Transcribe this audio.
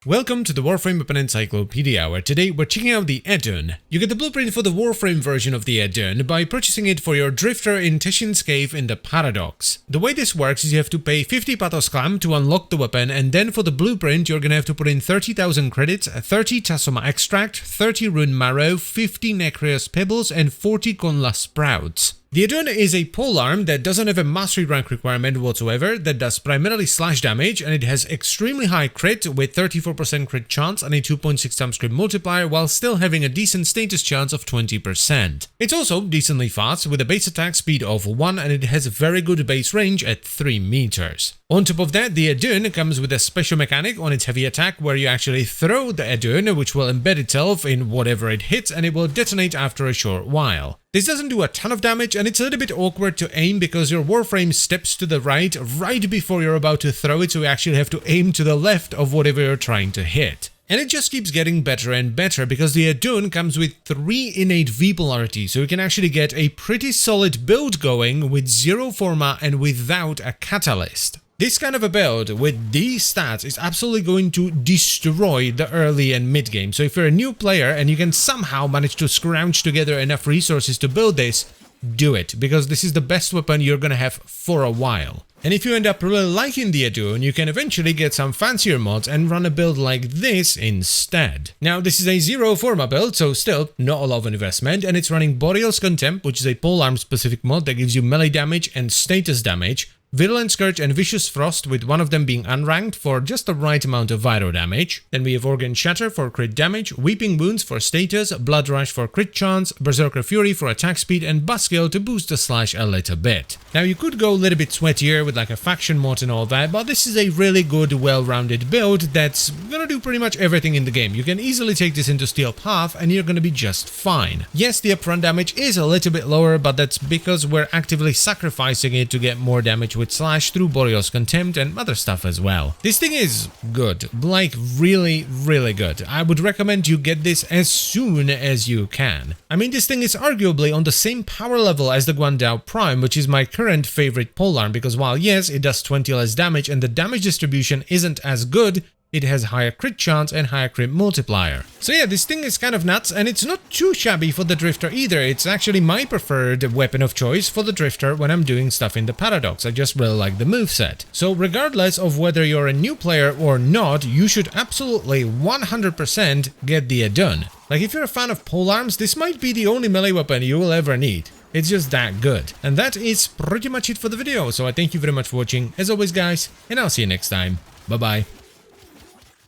Welcome to the Warframe Weapon Encyclopedia, where today we're checking out the Edun. You get the blueprint for the Warframe version of the Edun by purchasing it for your drifter in Tishin's Cave in the Paradox. The way this works is you have to pay 50 pathos clam to unlock the weapon, and then for the blueprint you're gonna have to put in 30,000 credits, 30 Tasoma extract, 30 rune marrow, 50 Necreus pebbles, and 40 Conla sprouts. The Edun is a polearm that doesn't have a mastery rank requirement whatsoever, that does primarily slash damage, and it has extremely high crit with 34% crit chance and a 2.6 times crit multiplier, while still having a decent status chance of 20%. It's also decently fast with a base attack speed of 1, and it has a very good base range at 3 meters. On top of that, the Edun comes with a special mechanic on its heavy attack where you actually throw the Edun, which will embed itself in whatever it hits, and it will detonate after a short while. This doesn't do a ton of damage, and it's a little bit awkward to aim because your Warframe steps to the right before you're about to throw it, so you actually have to aim to the left of whatever you're trying to hit. And it just keeps getting better and better because the Edun comes with 3 innate V polarity, so you can actually get a pretty solid build going with 0 forma and without a catalyst. This kind of a build with these stats is absolutely going to destroy the early and mid game. So if you're a new player and you can somehow manage to scrounge together enough resources to build this, do it, because this is the best weapon you're gonna have for a while. And if you end up really liking the Edun, you can eventually get some fancier mods and run a build like this instead. Now, this is a 0 forma build, so still not a lot of investment, and it's running Boreal's Contempt, which is a polearm specific mod that gives you melee damage and status damage, Virulent Scourge and Vicious Frost, with one of them being unranked for just the right amount of viral damage. Then we have Organ Shatter for crit damage, Weeping Wounds for status, Blood Rush for crit chance, Berserker Fury for attack speed, and Buskill to boost the slash a little bit. Now you could go a little bit sweatier with like a faction mod and all that, but this is a really good, well-rounded build that's gonna do pretty much everything in the game. You can easily take this into Steel Path and you're gonna be just fine. Yes, the upfront damage is a little bit lower, but that's because we're actively sacrificing it to get more damage with slash through Boreal's Contempt and other stuff as well. This thing is good, like really good. I would recommend you get this as soon as you can. I mean, this thing is arguably on the same power level as the Guandao Prime, which is my current favorite polearm, because while yes, it does 20 less damage and the damage distribution isn't as good, it has higher crit chance and higher crit multiplier. So yeah, this thing is kind of nuts, and it's not too shabby for the drifter either. It's actually my preferred weapon of choice for the drifter when I'm doing stuff in the Paradox. I just really like the moveset. So regardless of whether you're a new player or not, you should absolutely 100% get the Edun. Like, if you're a fan of polearms, this might be the only melee weapon you will ever need. It's just that good. And that is pretty much it for the video, so I thank you very much for watching, as always guys, and I'll see you next time. Bye bye.